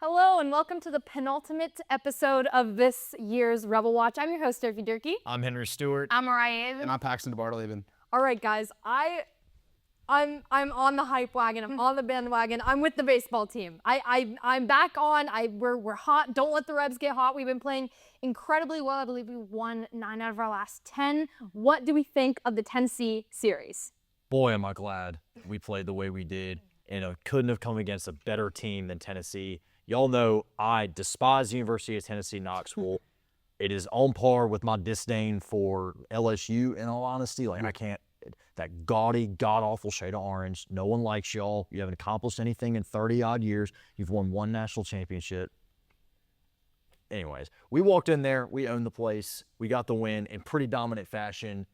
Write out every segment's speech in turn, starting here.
Hello and welcome to the penultimate episode of this year's Rebel Watch. I'm your host, Erika Dierke. I'm Henry Stuart. I'm Mariah Evans. And I'm Paxton DeBardeleben. All right, guys. I'm on the hype wagon. I'm on the bandwagon. I'm with the baseball team. I'm back on. We're hot. Don't let the Rebs get hot. We've been playing incredibly well. I believe we won 9 out of our last 10. What do we think of the Tennessee series? Boy, am I glad we played the way we did. And couldn't have come against a better team than Tennessee. Y'all know I despise the University of Tennessee Knoxville. It is on par with my disdain for LSU, in all honesty. Like, I can't, that gaudy, god-awful shade of orange. No one likes y'all. You haven't accomplished anything in 30-odd years. You've won one national championship. Anyways, we walked in there. We owned the place. We got the win in pretty dominant fashion.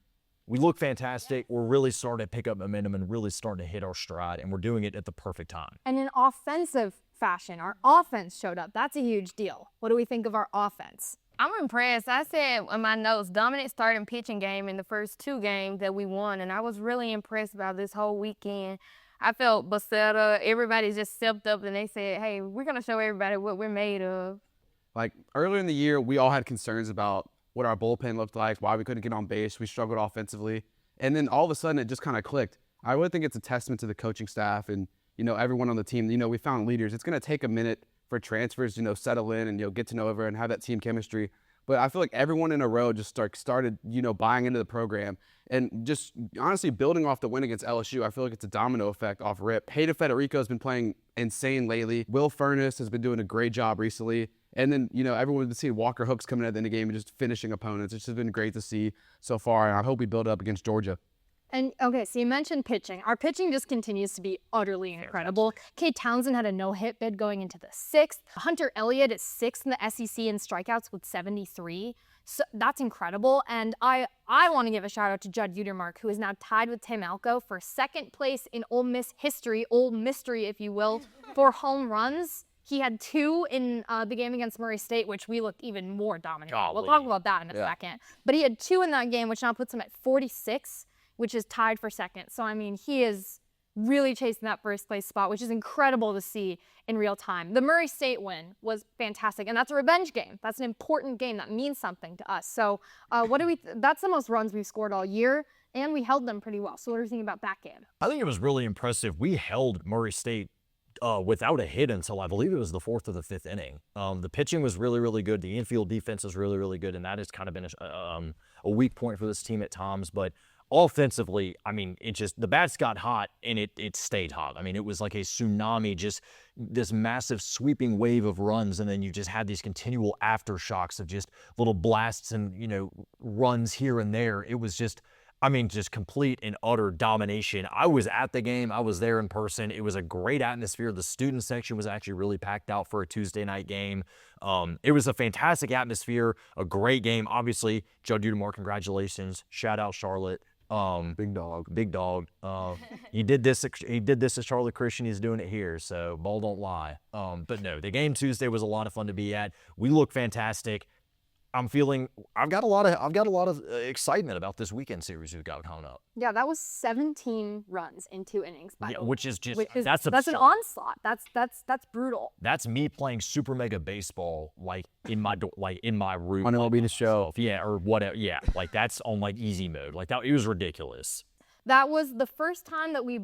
We look fantastic. We're really starting to pick up momentum and really starting to hit our stride, and we're doing it at the perfect time. And in offensive fashion, our offense showed up. That's a huge deal. What do we think of our offense? I'm impressed. I said in my notes, dominant starting pitching game in the first 2 games that we won, and I was really impressed about this whole weekend. I felt Bacetta, everybody just stepped up and they said, hey, we're going to show everybody what we're made of. Like, earlier in the year, we all had concerns about what our bullpen looked like, why we couldn't get on base. We struggled offensively. And then all of a sudden, it just kind of clicked. I really think it's a testament to the coaching staff and, everyone on the team. We found leaders. It's going to take a minute for transfers, settle in and, get to know everyone and have that team chemistry. But I feel like everyone in a row just started, buying into the program. And just honestly building off the win against LSU, I feel like it's a domino effect off rip. Hayden Federico has been playing insane lately. Will Furness has been doing a great job recently. And then, everyone's been seeing Walker Hooks coming at the end of the game and just finishing opponents. It's just been great to see so far, and I hope we build up against Georgia. And, okay, so you mentioned pitching. Our pitching just continues to be utterly incredible. Kate Townsend had a no-hit bid going into the 6th. Hunter Elliott is 6th in the SEC in strikeouts with 73. So that's incredible. And I want to give a shout-out to Judd Utermark, who is now tied with Tim Elko for 2nd place in Ole Miss history, Ole Mystery, if you will, for home runs. He had 2 in the game against Murray State, which we looked even more dominant. Golly. We'll talk about that in a second. But he had 2 in that game, which now puts him at 46, which is tied for 2nd. So, I mean, he is really chasing that 1st place spot, which is incredible to see in real time. The Murray State win was fantastic, and that's a revenge game. That's an important game that means something to us. So, that's the most runs we've scored all year, and we held them pretty well. So, what do you think about that game? I think it was really impressive. We held Murray State without a hit until I believe it was the 4th or the 5th inning. The pitching was really, really good. The infield defense was really, really good, and that has kind of been a weak point for this team at times. But offensively, I mean, the bats got hot, and it stayed hot. I mean, it was like a tsunami, just this massive sweeping wave of runs, and then you just had these continual aftershocks of just little blasts and, runs here and there. It was just complete and utter domination. I was at the game. I was there in person. It was a great atmosphere. The student section was actually really packed out for a Tuesday night game. It was a fantastic atmosphere, a great game. Obviously, Judd Utermark, congratulations. Shout out Charlotte. Big dog. He did this at Charlotte Christian. He's doing it here, so ball don't lie. But no, the game Tuesday was a lot of fun to be at. We look fantastic. I've got a lot of excitement about this weekend series we've got coming up. Yeah, that was 17 runs in 2 innings. Which is that's an onslaught. That's brutal. That's me playing super mega baseball in my room on MLB The Show. Yeah, or whatever. Yeah, that's on easy mode. It was ridiculous. That was the first time that we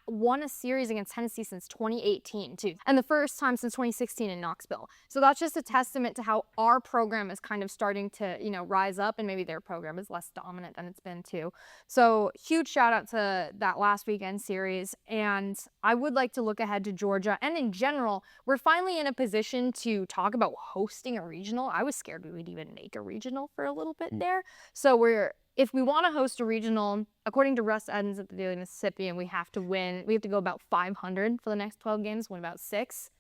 won a series against Tennessee since 2018, too. And the first time since 2016 in Knoxville. So that's just a testament to how our program is kind of starting to, rise up, and maybe their program is less dominant than it's been, too. So huge shout out to that last weekend series. And I would like to look ahead to Georgia. And in general, we're finally in a position to talk about hosting a regional. I was scared we would even make a regional for a little bit there. So if we want to host a regional, according to Russ Edens at the Daily Mississippian, we have to go about 500 for the next 12 games, win about 6.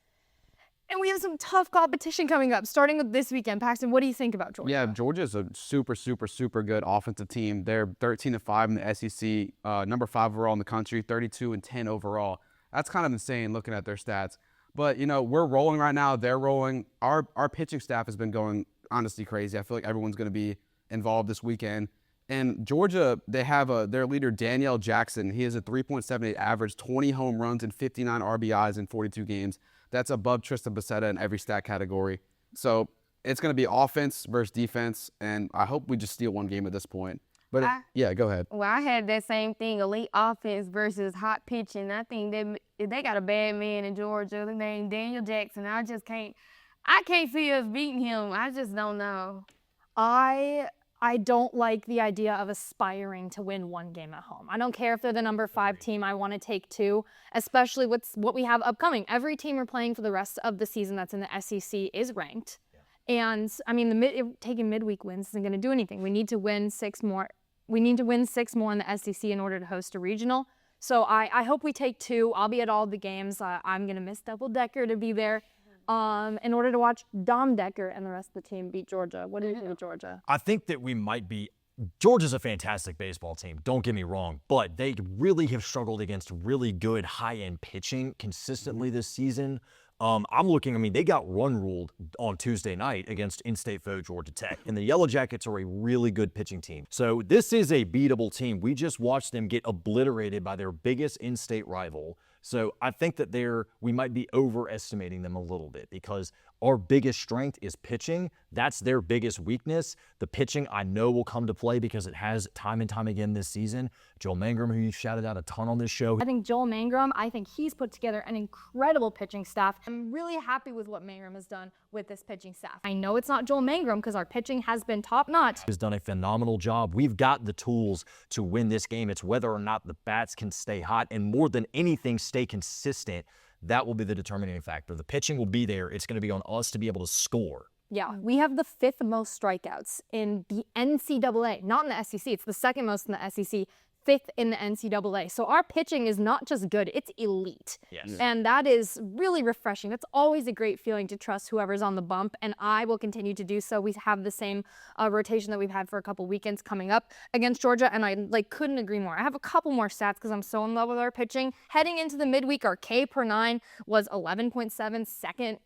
And we have some tough competition coming up, starting with this weekend. Paxton, what do you think about Georgia? Yeah, Georgia's a super, super, super good offensive team. They're 13-5 in the SEC, number 5 overall in the country, 32-10 overall. That's kind of insane looking at their stats. But, we're rolling right now. They're rolling. Our pitching staff has been going honestly crazy. I feel like everyone's going to be involved this weekend. And Georgia, they have their leader, Danielle Jackson. He has a 3.78 average, 20 home runs, and 59 RBIs in 42 games. that's above Tristan Becerra in every stat category. So it's going to be offense versus defense, and I hope we just steal one game at this point. But yeah, go ahead. Well, I had that same thing, elite offense versus hot pitching. I think they got a bad man in Georgia named Daniel Jackson. I can't see us beating him. I just don't know. I don't like the idea of aspiring to win one game at home. I don't care if they're the number 5 team. I want to take 2, especially with what we have upcoming. Every team we're playing for the rest of the season that's in the SEC is ranked. And I mean, taking midweek wins isn't going to do anything. We need to win 6 more. We need to win 6 more in the SEC in order to host a regional. So I hope we take 2. I'll be at all the games. I'm going to miss Double Decker to be there in order to watch Dom Decker and the rest of the team beat Georgia. What do you think of Georgia? I think that we might be – Georgia's a fantastic baseball team, don't get me wrong, but they really have struggled against really good high-end pitching consistently this season. They got run-ruled on Tuesday night against in-state foe Georgia Tech, and the Yellow Jackets are a really good pitching team. So this is a beatable team. We just watched them get obliterated by their biggest in-state rival. So I think that we might be overestimating them a little bit because our biggest strength is pitching. That's their biggest weakness. The pitching I know will come to play because it has time and time again this season. Joel Mangrum, who you shouted out a ton on this show. I think Joel Mangrum, he's put together an incredible pitching staff. I'm really happy with what Mangrum has done with this pitching staff. I know it's not Joel Mangrum because our pitching has been top-notch. Has done a phenomenal job. We've got the tools to win this game. It's whether or not the bats can stay hot and more than anything, stay consistent. That will be the determining factor. The pitching will be there. It's going to be on us to be able to score. Yeah, we have the 5th most strikeouts in the NCAA, not in the SEC. It's the 2nd most in the SEC, 5th in the NCAA. So our pitching is not just good, it's elite. Yes. And that is really refreshing. That's always a great feeling to trust whoever's on the bump, and I will continue to do so. We have the same rotation that we've had for a couple weekends coming up against Georgia, and I couldn't agree more. I have a couple more stats because I'm so in love with our pitching. Heading into the midweek, our K per 9 was 11.7, second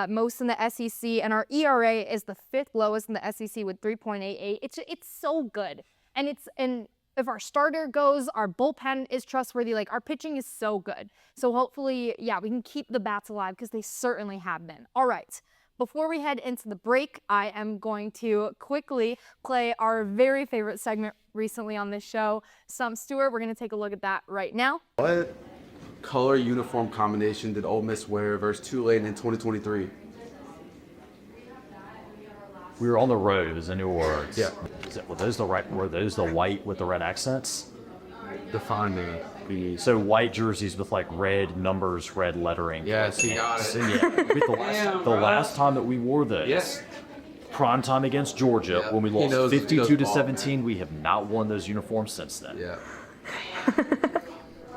most in the SEC, and our ERA is the 5th lowest in the SEC with 3.88. It's so good, and if our starter goes, our bullpen is trustworthy. Our pitching is so good. So hopefully, we can keep the bats alive because they certainly have been. All right. Before we head into the break, I am going to quickly play our very favorite segment recently on this show, Stuart. We're going to take a look at that right now. What color uniform combination did Ole Miss wear versus Tulane in 2023? We were on the road. It was in New Orleans. Yeah. Were those the white with the red accents? Define me. So white jerseys with red numbers, red lettering. Yes, you got it. So, the last time that we wore those, Yes. prime time against Georgia, when we lost 52-17, we have not worn those uniforms since then. Yeah.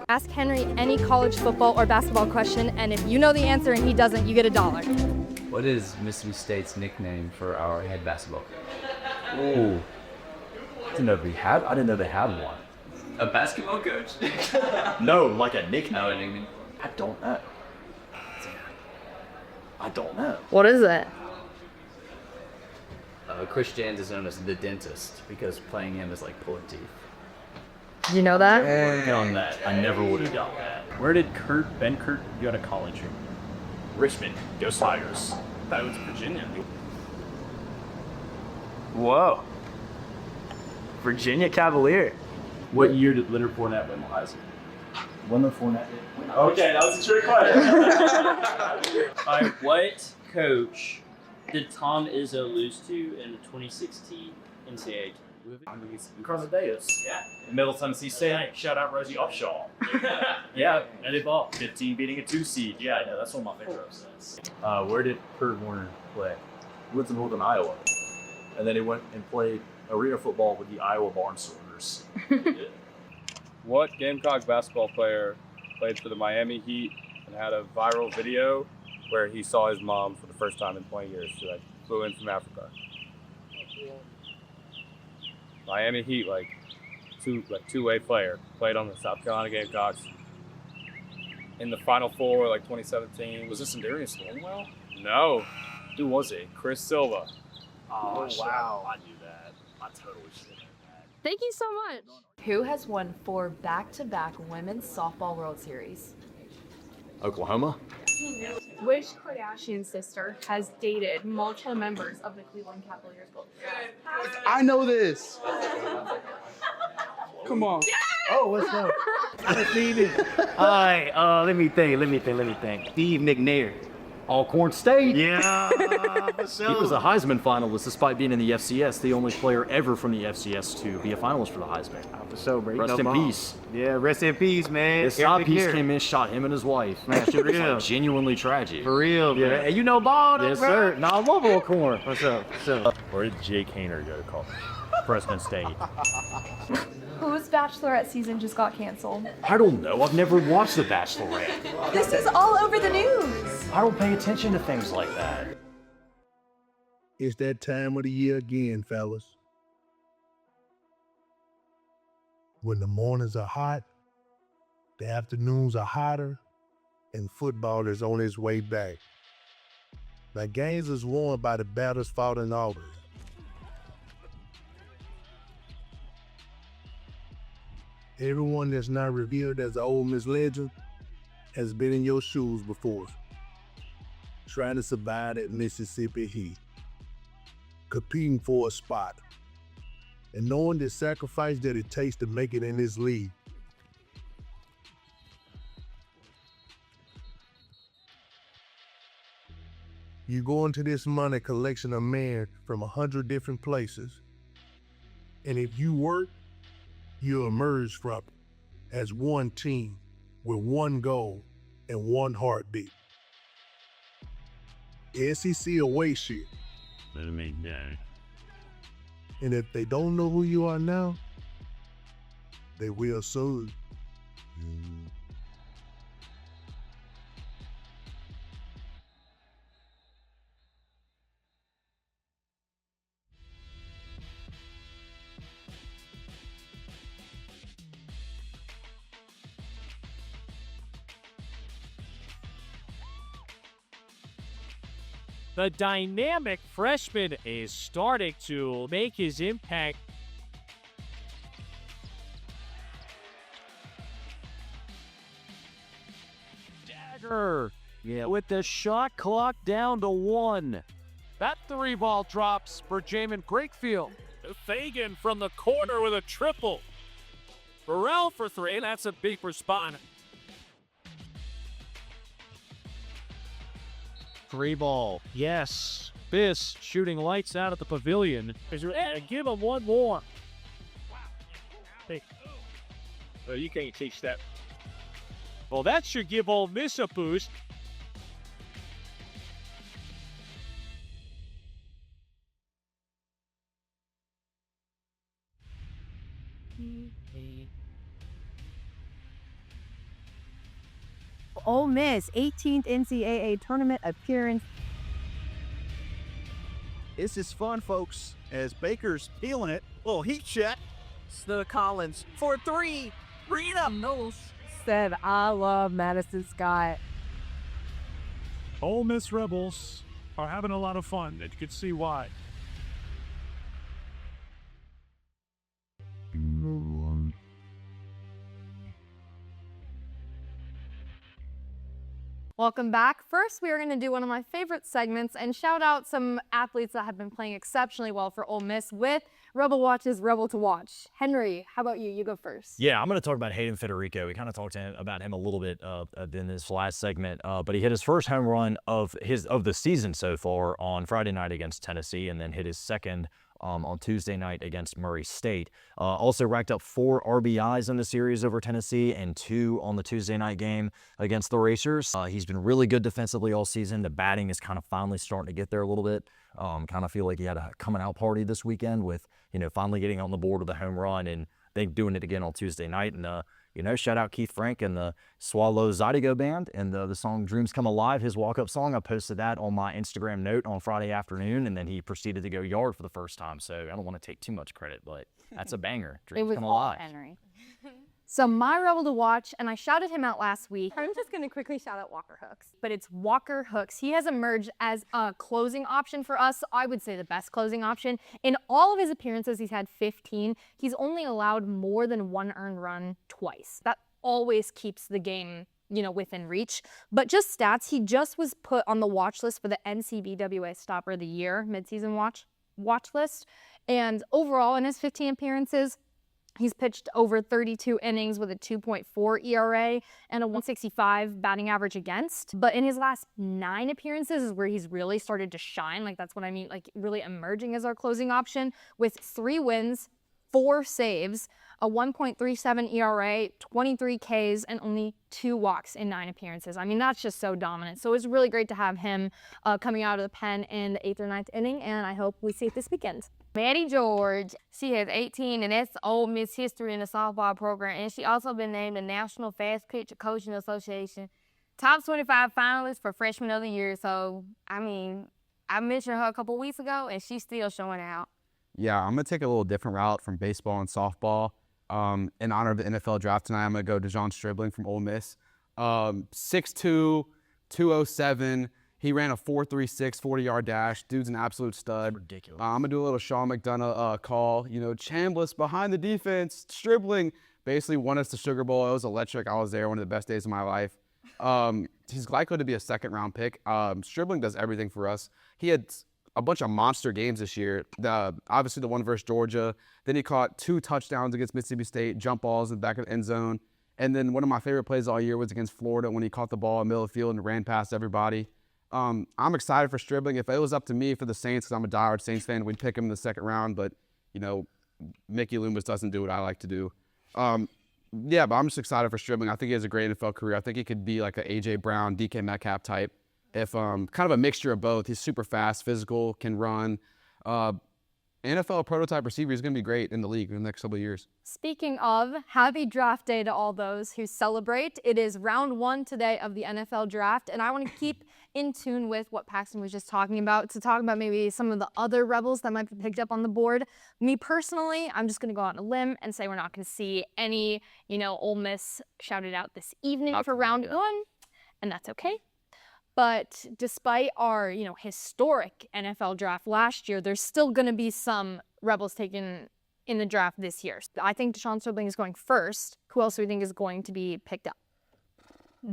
Ask Henry any college football or basketball question, and if you know the answer and he doesn't, you get $1. What is Mississippi State's nickname for our head basketball coach? Ooh. I didn't know they had one. A basketball coach? No, like a nickname. No, a nickname. I don't know. What is it? Chris Jans is known as the dentist because playing him is like pulling teeth. Did you know that? On that, I never would have got that. Where did Ben Kurt go to college? Richmond, go Tigers. That was Virginia. Whoa. Virginia Cavalier. What year did Leonard Fournette win Heisman? Leonard Fournette. Okay, that was a trick question. All right, what coach did Tom Izzo lose to in the 2016 NCAA? Carlos. Yeah. Middle Tennessee State. Shout out Rosie Upshaw. Yeah, Eddie Ball. 15 beating a 2 seed. Yeah, I know. That's one of my favorite upsets. Where did Kurt Warner play? He went to Northern Iowa. And then he went and played arena football with the Iowa Barnstormers. What Gamecock basketball player played for the Miami Heat and had a viral video where he saw his mom for the first time in 20 years? She flew in from Africa. Miami Heat, two-way player, played on the South Carolina Gamecocks in the Final Four, 2017. Was this in Darius Thornwell? No. Who was it? Chris Silva. Oh, wow. I knew that. I totally should have known that. Thank you so much. Who has won 4 back-to-back Women's Softball World Series? Oklahoma. Which Kardashian sister has dated multiple members of the Cleveland Cavaliers? I know this. Come on. Oh, what's up? All right, let me think. Steve McNair. Alcorn State. Yeah, for He sure. was a Heisman finalist despite being in the FCS, the only player ever from the FCS to be a finalist for the Heisman. For sure, bro. You Rest know in ball. peace. Yeah, rest in peace, man. His side Erika piece Dierke. came in, shot him and his wife. Man, It's for like real. genuinely tragic. For real, Yeah. man. And you know ball, though, Yes, bro. sir. No, I love Alcorn. What's up? What's up? Where did Jake Hayner go to college? Fresno State. Whose Bachelorette season just got canceled? I don't know. I've never watched The Bachelorette. This is all over the news. I don't pay attention to things like that. It's that time of the year again, fellas. When the mornings are hot, the afternoons are hotter, and football is on its way back. The games is won by the battles fought in August. Everyone that's not revered as an Ole Miss legend has been in your shoes before, trying to survive at Mississippi heat, competing for a spot, and knowing the sacrifice that it takes to make it in this league. You go into this money collection of men from 100 different places, and if you work, you emerge from it as one team with one goal and one heartbeat. SEC away shit. Let me know. And if they don't know who you are now, they will soon. The dynamic freshman is starting to make his impact. Dagger with the shot clock down to 1. That 3-ball drops for Jamin Brakefield. Fagan from the corner with a triple. Burrell for 3, and that's a big response. 3-ball. Yes. Biss shooting lights out at the pavilion. And give him one more. Hey. Well, you can't teach that. Well, that should give Ole Miss a boost. Ole Miss 18th NCAA tournament appearance. This is fun, folks, as Baker's peeling it. Little heat check. Snow Collins for 3. Bring it up, Knowles. Said, I love Madison Scott. Ole Miss Rebels are having a lot of fun, and you can see why. Welcome back. First, we are going to do one of my favorite segments and shout out some athletes that have been playing exceptionally well for Ole Miss with RebelWatch's Rebel to Watch. Henry, how about you? You go first. Yeah, I'm going to talk about Hayden Federico. We kind of talked about him a little bit in this last segment, but he hit his first home run of the season so far on Friday night against Tennessee, and then hit his second on Tuesday night against Murray State. Also racked up 4 RBIs in the series over Tennessee and 2 on the Tuesday night game against the Racers. He's been really good defensively all season. The batting is kind of finally starting to get there a little bit. Kind of feel like he had a coming out party this weekend with, finally getting on the board with a home run and then doing it again on Tuesday night. And, shout out Keith Frank and the Swallow Zydeco Band and the song Dreams Come Alive, his walk-up song. I posted that on my Instagram note on Friday afternoon, and then he proceeded to go yard for the first time. So I don't want to take too much credit, but that's a banger. Dreams Come Alive. Henry. So my Rebel to Watch, and I shouted him out last week. I'm just going to quickly shout out Walker Hooks, but it's Walker Hooks. He has emerged as a closing option for us. I would say the best closing option. In all of his appearances, he's had 15. He's only allowed more than 1 earned run twice. That always keeps the game within reach. But just stats, he just was put on the watch list for the NCBWA Stopper of the Year midseason watch list. And overall, in his 15 appearances, he's pitched over 32 innings with a 2.4 ERA and a 165 batting average against. But in his last 9 appearances is where he's really started to shine. Like, that's what I mean, like really emerging as our closing option with 3 wins, 4 saves, a 1.37 ERA, 23 Ks, and only 2 walks in 9 appearances. I mean, that's just so dominant. So it's really great to have him coming out of the pen in the 8th or 9th inning, and I hope we see it this weekend. Maddie George, she has 18, and that's Ole Miss history in the softball program. And she also been named the National Fast Pitch Coaching Association top 25 finalist for Freshman of the Year. So, I mean, I mentioned her a couple weeks ago, and she's still showing out. Yeah, I'm going to take a little different route from baseball and softball. In honor of the NFL draft tonight, I'm going to go DeJon Stribling from Ole Miss. 6'2", 207. He ran a 4.36 40-yard dash. Dude's an absolute stud. Ridiculous. I'm going to do a little Sean McDonough call. Chambliss behind the defense. Stribling basically won us the Sugar Bowl. It was electric. I was there. One of the best days of my life. He's likely to be a second-round pick. Stribling does everything for us. He had a bunch of monster games this year. Obviously the one versus Georgia. Then he caught 2 touchdowns against Mississippi State, jump balls in the back of the end zone. And then one of my favorite plays all year was against Florida when he caught the ball in the middle of the field and ran past everybody. I'm excited for Stribling. If it was up to me for the Saints, because I'm a diehard Saints fan, we'd pick him in the second round. But, Mickey Loomis doesn't do what I like to do. Yeah, but I'm just excited for Stribling. I think he has a great NFL career. I think he could be like a A.J. Brown, DK Metcalf type. If kind of a mixture of both. He's super fast, physical, can run. NFL prototype receiver is going to be great in the league in the next couple of years. Speaking of, happy draft day to all those who celebrate. It is round 1 today of the NFL draft, and I want to keep in tune with what Paxton was just talking about, to talk about maybe some of the other Rebels that might be picked up on the board. Me personally, I'm just going to go out on a limb and say we're not going to see any, Ole Miss shouted out this evening for round 1, and that's okay. But despite our, historic NFL draft last year, there's still going to be some Rebels taken in the draft this year. I think DeJon Stribling is going first. Who else do we think is going to be picked up?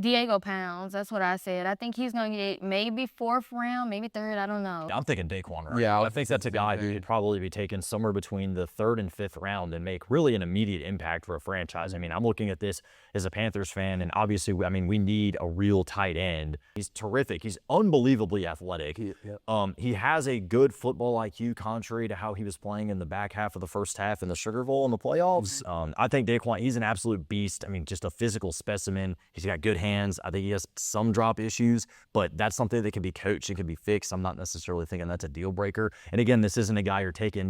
Diego Pounds, that's what I said. I think he's going to get maybe 4th round, maybe 3rd, I don't know. I'm thinking Daquan Wright. Yeah, I think that's a guy who could probably be taken somewhere between the 3rd and 5th round and make really an immediate impact for a franchise. I mean, I'm looking at this as a Panthers fan, and obviously, we need a real tight end. He's terrific. He's unbelievably athletic. He has a good football IQ, contrary to how he was playing in the back half of the first half in the Sugar Bowl in the playoffs. I think Daquan, he's an absolute beast. Just a physical specimen. He's got good hands. I think he has some drop issues, but that's something that can be coached and can be fixed. I'm not necessarily thinking that's a deal breaker. And again, this isn't a guy you're taking,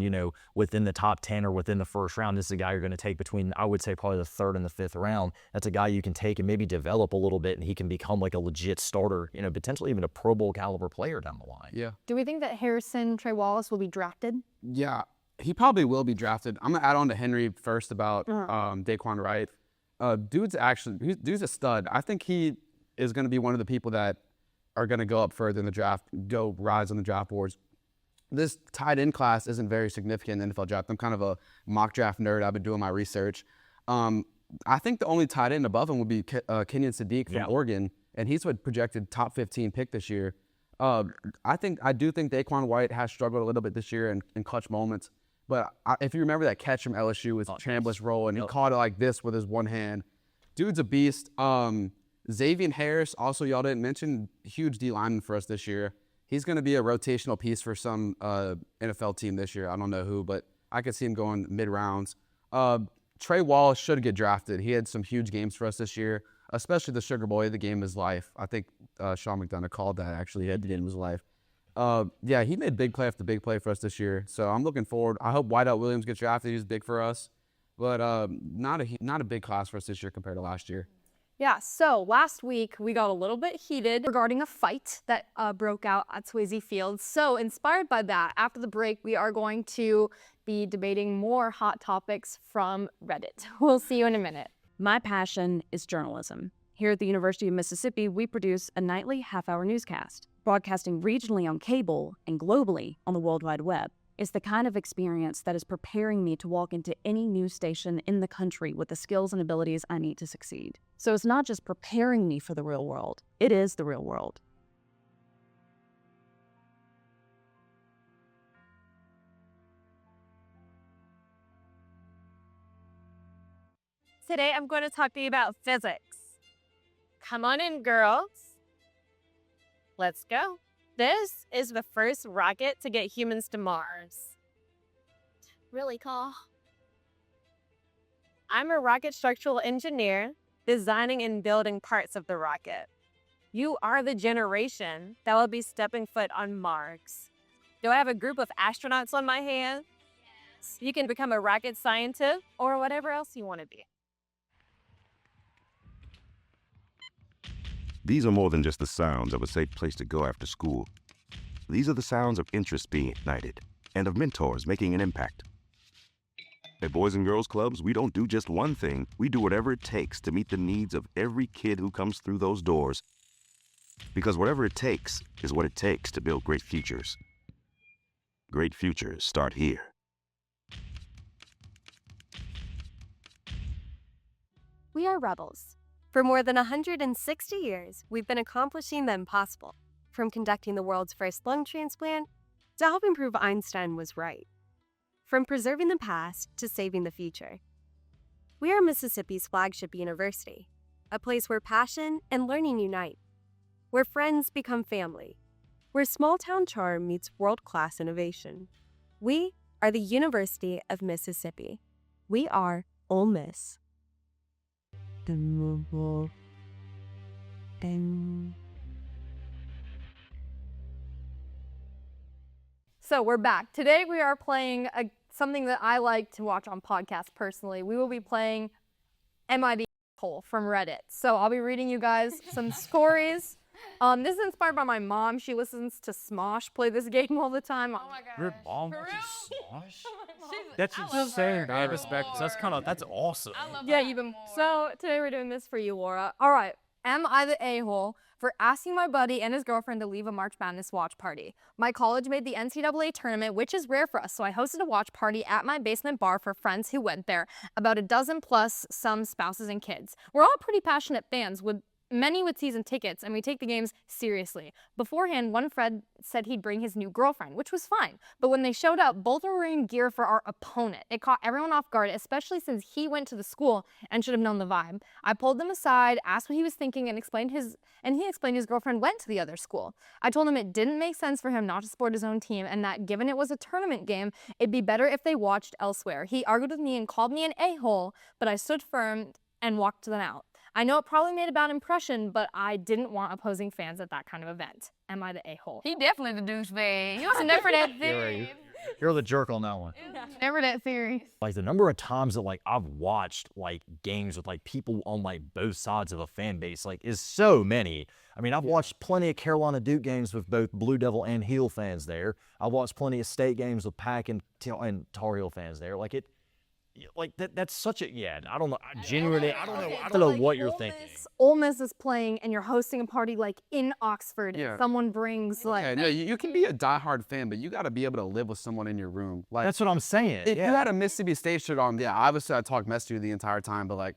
within the top 10 or within the 1st round. This is a guy you're going to take between, I would say, probably the 3rd and the 5th round. That's a guy you can take and maybe develop a little bit, and he can become like a legit starter, potentially even a Pro Bowl caliber player down the line. Yeah. Do we think that Harrison Trey Wallace will be drafted? Yeah, he probably will be drafted. I'm going to add on to Henry first about Daquan Wright. Dude's a stud. I think he is going to be one of the people that are going to go up further in the draft, go rise on the draft boards. This tight end class isn't very significant in the NFL draft. I'm kind of a mock draft nerd. I've been doing my research. I think the only tight end above him would be Kenyon Sadiq from Oregon, and he's what projected top 15 pick this year. I do think Daquan White has struggled a little bit this year in clutch moments. But if you remember that catch from LSU with Chambliss roll, and he caught it like this with his one hand, dude's a beast. Xavier Harris, also y'all didn't mention, huge D lineman for us this year. He's going to be a rotational piece for some NFL team this year. I don't know who, but I could see him going mid-rounds. Trey Wallace should get drafted. He had some huge games for us this year, especially the Sugar Bowl, the game of his life. I think Sean McDonough called that, actually. He had the game of his life. He made big play after big play for us this year. So I'm looking forward. I hope Whiteout Williams gets drafted. He's big for us. But not a big class for us this year compared to last year. Yeah, so last week we got a little bit heated regarding a fight that broke out at Swayze Field. So inspired by that, after the break, we are going to be debating more hot topics from Reddit. We'll see you in a minute. My passion is journalism. Here at the University of Mississippi, we produce a nightly half-hour newscast, broadcasting regionally on cable and globally on the World Wide Web. It's the kind of experience that is preparing me to walk into any news station in the country with the skills and abilities I need to succeed. So it's not just preparing me for the real world, it is the real world. Today I'm going to talk to you about physics. Come on in, girls. Let's go. This is the first rocket to get humans to Mars. Really cool. I'm a rocket structural engineer, designing and building parts of the rocket. You are the generation that will be stepping foot on Mars. Do I have a group of astronauts on my hands? Yes. You can become a rocket scientist or whatever else you want to be. These are more than just the sounds of a safe place to go after school. These are the sounds of interest being ignited and of mentors making an impact. At Boys and Girls Clubs, we don't do just one thing. We do whatever it takes to meet the needs of every kid who comes through those doors. Because whatever it takes is what it takes to build great futures. Great futures start here. We are rebels. For more than 160 years, we've been accomplishing the impossible, from conducting the world's first lung transplant to helping prove Einstein was right. From preserving the past to saving the future. We are Mississippi's flagship university, a place where passion and learning unite, where friends become family, where small-town charm meets world-class innovation. We are the University of Mississippi. We are Ole Miss. So we're back. Today we are playing something that I like to watch on podcasts personally. We will be playing Am I the Asshole from Reddit. So I'll be reading you guys some stories. This is inspired by my mom. She listens to Smosh play this game all the time. Oh my god. Your mom watches Smosh? That's insane. I respect. That's awesome. Yeah, even more. So today we're doing this for you, Laura. All right. Am I the a-hole for asking my buddy and his girlfriend to leave a March Madness watch party? My college made the NCAA tournament, which is rare for us, so I hosted a watch party at my basement bar for friends who went there, about a dozen plus some spouses and kids. We're all pretty passionate fans, with many with season tickets, and we take the games seriously. Beforehand, one friend said he'd bring his new girlfriend, which was fine. But when they showed up, both were wearing gear for our opponent. It caught everyone off guard, especially since he went to the school and should have known the vibe. I pulled them aside, asked what he was thinking, and he explained his girlfriend went to the other school. I told him it didn't make sense for him not to support his own team, and that given it was a tournament game, it'd be better if they watched elsewhere. He argued with me and called me an a-hole, but I stood firm and walked them out. I know it probably made a bad impression, but I didn't want opposing fans at that kind of event. Am I the a-hole? He definitely the douchebag. You was never that serious. You're the jerk on that one. Never that serious. Like the number of times that like I've watched like games with like people on like both sides of a fan base like is so many. I mean, I've watched plenty of Carolina Duke games with both Blue Devil and Heel fans there. I've watched plenty of State games with Pack and Tar Heel fans there. Like that's such a I don't know. I don't know what you're thinking. Ole Miss is playing and you're hosting a party like in Oxford. Yeah. And someone brings like. Yeah, no, you can be a diehard fan, but you got to be able to live with someone in your room. Like that's what I'm saying. If you had a Mississippi State shirt on, obviously I talk mess to you the entire time, but like,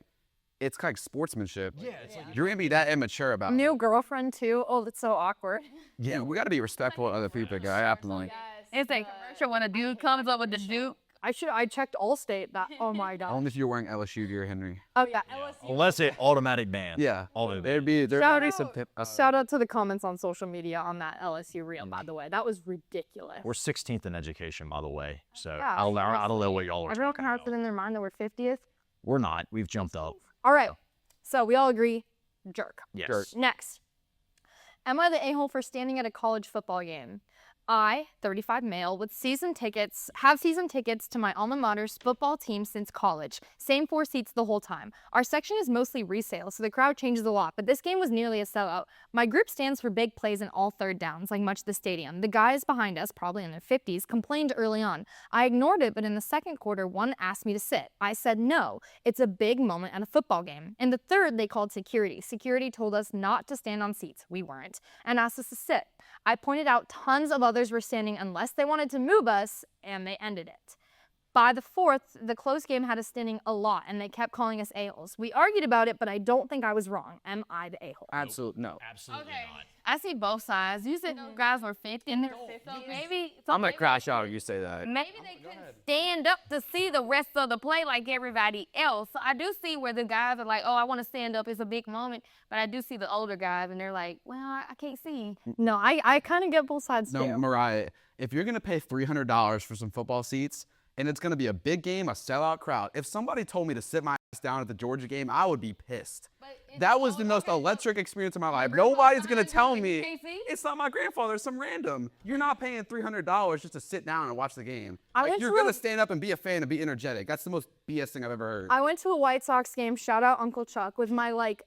it's kind of sportsmanship. Yeah, it's like you're gonna be that immature about it. New girlfriend too. Oh, that's so awkward. Yeah, we got to be respectful of other people, guy. Absolutely. It's a commercial when a dude comes up with the Duke. I checked Allstate. Oh my god. Only if you're wearing LSU gear, Henry. Oh yeah, LSU. Unless it automatic ban. Yeah. There'd be some shout out to the comments on social media on that LSU reel, by the way. That was ridiculous. We're 16th in education, by the way. So Yeah, I don't know what y'all are. Everyone can have it in their mind that we're 50th. We're not. We've jumped up. All right. So we all agree, jerk. Yes. Jerk. Next. Am I the a-hole for standing at a college football game? I, 35 male, with have season tickets to my alma mater's football team since college. Same 4 seats the whole time. Our section is mostly resale, so the crowd changes a lot, but this game was nearly a sellout. My group stands for big plays and all third downs, like much of the stadium. The guys behind us, probably in their 50s, complained early on. I ignored it, but in the second quarter, one asked me to sit. I said no. It's a big moment at a football game. In the third, they called security. Security told us not to stand on seats. We weren't. And asked us to sit. I pointed out tons of others were standing unless they wanted to move us, and they ended it. By the fourth, the close game had us standing a lot, and they kept calling us a-holes. We argued about it, but I don't think I was wrong. Am I the a-hole? Absolutely no. Absolutely not. I see both sides. You said those guys were 50 and they're 50. So maybe I'm gonna crash out if you say that. maybe they couldn't stand up to see the rest of the play like everybody else. So I do see where the guys are like, oh, I want to stand up. It's a big moment. But I do see the older guys and they're like, well, I can't see. No, I kind of get both sides No, too. Mariah, if you're gonna pay $300 for some football seats and it's gonna be a big game, a sellout crowd, if somebody told me to sit my ass down at the Georgia game, I would be pissed. That was the most electric experience of my life. Nobody's gonna tell me it's not my grandfather, it's some random. You're not paying $300 just to sit down and watch the game. Like, you're gonna stand up and be a fan and be energetic. That's the most BS thing I've ever heard. I went to a White Sox game, shout out Uncle Chuck, with my like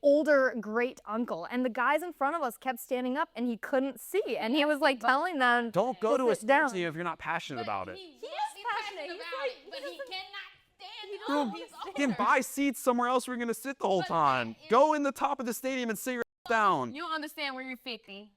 older great uncle, and the guys in front of us kept standing up and he couldn't see, and he was like telling them, don't go to a sit down. stadium if you're not passionate about it. He is passionate about it, but he cannot stand up. You can buy seats somewhere else where you're gonna sit the whole time. Go in the top of the stadium and sit your ass down. You don't understand when you're 50.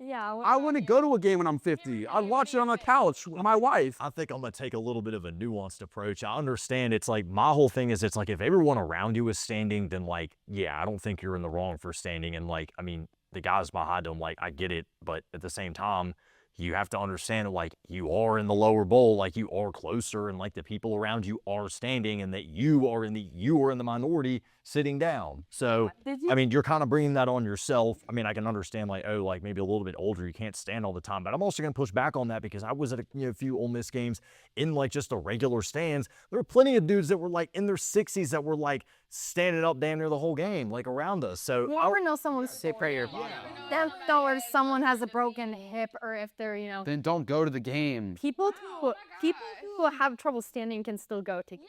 Yeah. I wouldn't go to a game when I'm 50. I'd watch it on the couch with my wife. I think I'm going to take a little bit of a nuanced approach. I understand it's like, my whole thing is, it's like, if everyone around you is standing, then like, yeah, I don't think you're in the wrong for standing. And like, I mean, the guys behind them, like, I get it. But at the same time, you have to understand, like, you are in the lower bowl, like, you are closer, and like the people around you are standing, and that you are in the minority sitting down. So, I mean, you're kind of bringing that on yourself. I mean, I can understand, like, oh, like maybe a little bit older, you can't stand all the time. But I'm also going to push back on that, because I was at a few Ole Miss games in like just the regular stands. There were plenty of dudes that were like in their 60s that were like standing up damn near the whole game, like around us. So You never know someone's Say prayer. Them though, if someone has a broken hip or if they're, Then don't go to the game. people who have trouble standing can still go to games.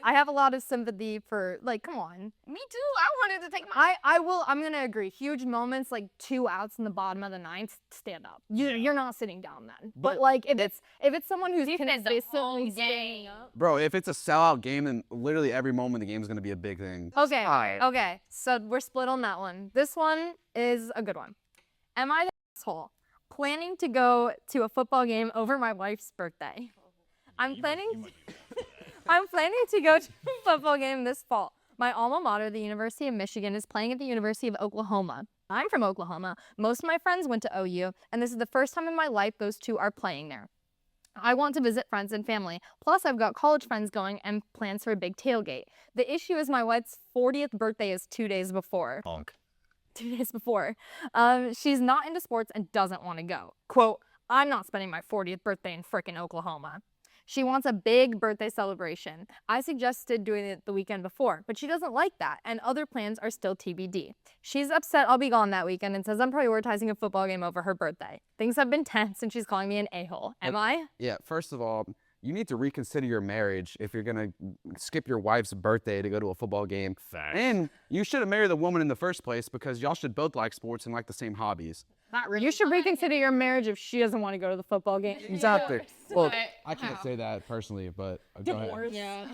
I have a lot of sympathy for, like, come on. Me too. I wanted to take my. I'm gonna agree. Huge moments like 2 outs in the bottom of the ninth, stand up. You're not sitting down then. But like if it's someone who's consistently standing up. Bro, if it's a sellout game, then literally every moment of the game is going to be a big thing. Okay. So we're split on that one. This one is a good one. Am I the asshole planning to go to a football game over my wife's birthday? I'm planning to go to a football game this fall. My alma mater, the University of Michigan, is playing at the University of Oklahoma. I'm from Oklahoma. Most of my friends went to OU, and this is the first time in my life those two are playing there. I want to visit friends and family. Plus, I've got college friends going and plans for a big tailgate. The issue is my wife's 40th birthday is 2 days before. 2 days before. She's not into sports and doesn't want to go. Quote, I'm not spending my 40th birthday in frickin' Oklahoma. She wants a big birthday celebration. I suggested doing it the weekend before, but she doesn't like that, and other plans are still TBD. She's upset I'll be gone that weekend and says I'm prioritizing a football game over her birthday. Things have been tense, and she's calling me an a-hole. Am I? Yeah, first of all, you need to reconsider your marriage if you're going to skip your wife's birthday to go to a football game. Facts. And you should have married the woman in the first place, because y'all should both like sports and like the same hobbies. Not really. You should reconsider your marriage if she doesn't want to go to the football game. Exactly. Well, I can't say that personally, but go ahead. Yeah,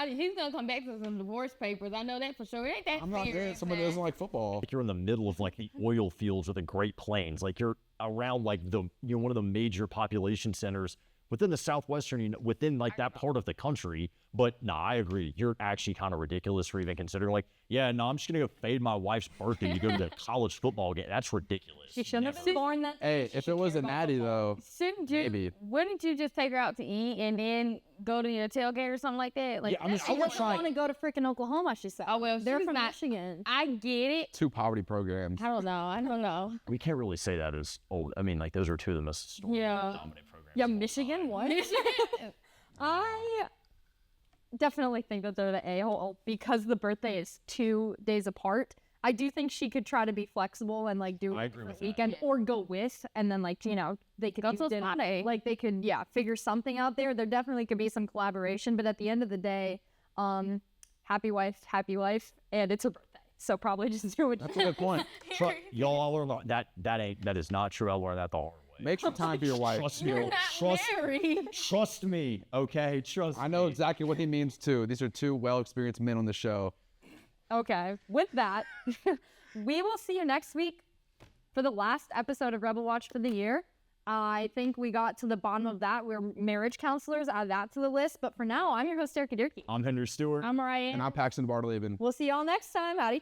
he's gonna come back to some divorce papers. I know that for sure. It ain't that I'm not serious, there. Somebody man. doesn't like football. Like, you're in the middle of like the oil fields or the Great Plains. Like, you're around like one of the major population centers within the southwestern, within like that part of the country. But nah, I agree. You're actually kind of ridiculous for even considering, like, yeah, no, I'm just gonna go fade my wife's birthday to go to the college football game. That's ridiculous. She shouldn't have been born then. Hey, if it was a natty though, maybe. Wouldn't you just take her out to eat and then go to your tailgate or something like that? Like, Yeah, I mean, She doesn't want to go to freaking Oklahoma, she said. oh well, They're she's from not. Michigan. I get it. 2 poverty programs. I don't know. We can't really say that as old. I mean, like, those are two of the most historically dominant programs. Yeah, Michigan, what? I definitely think that they're the a-hole because the birthday is 2 days apart. I do think she could try to be flexible and like do I it agree for with the that. weekend or go with, and then like, they could do dinner. Like they could, figure something out there. There definitely could be some collaboration, but at the end of the day, happy wife, happy life, and it's her birthday. So probably just do it. That's a good point. Y'all learn that is not true. I learned that the hard way. Make some time for your wife. Trust me. Trust me. Okay, trust. I know exactly what he means too. These are 2 well-experienced men on the show. Okay, with that, we will see you next week for the last episode of Rebel Watch for the year. I think we got to the bottom of that. We're marriage counselors, add that to the list. But for now, I'm your host, Erika Dierke. I'm Henry Stuart. I'm Mariah. And I'm Paxton DeBardeleben. We'll see y'all next time. Howdy,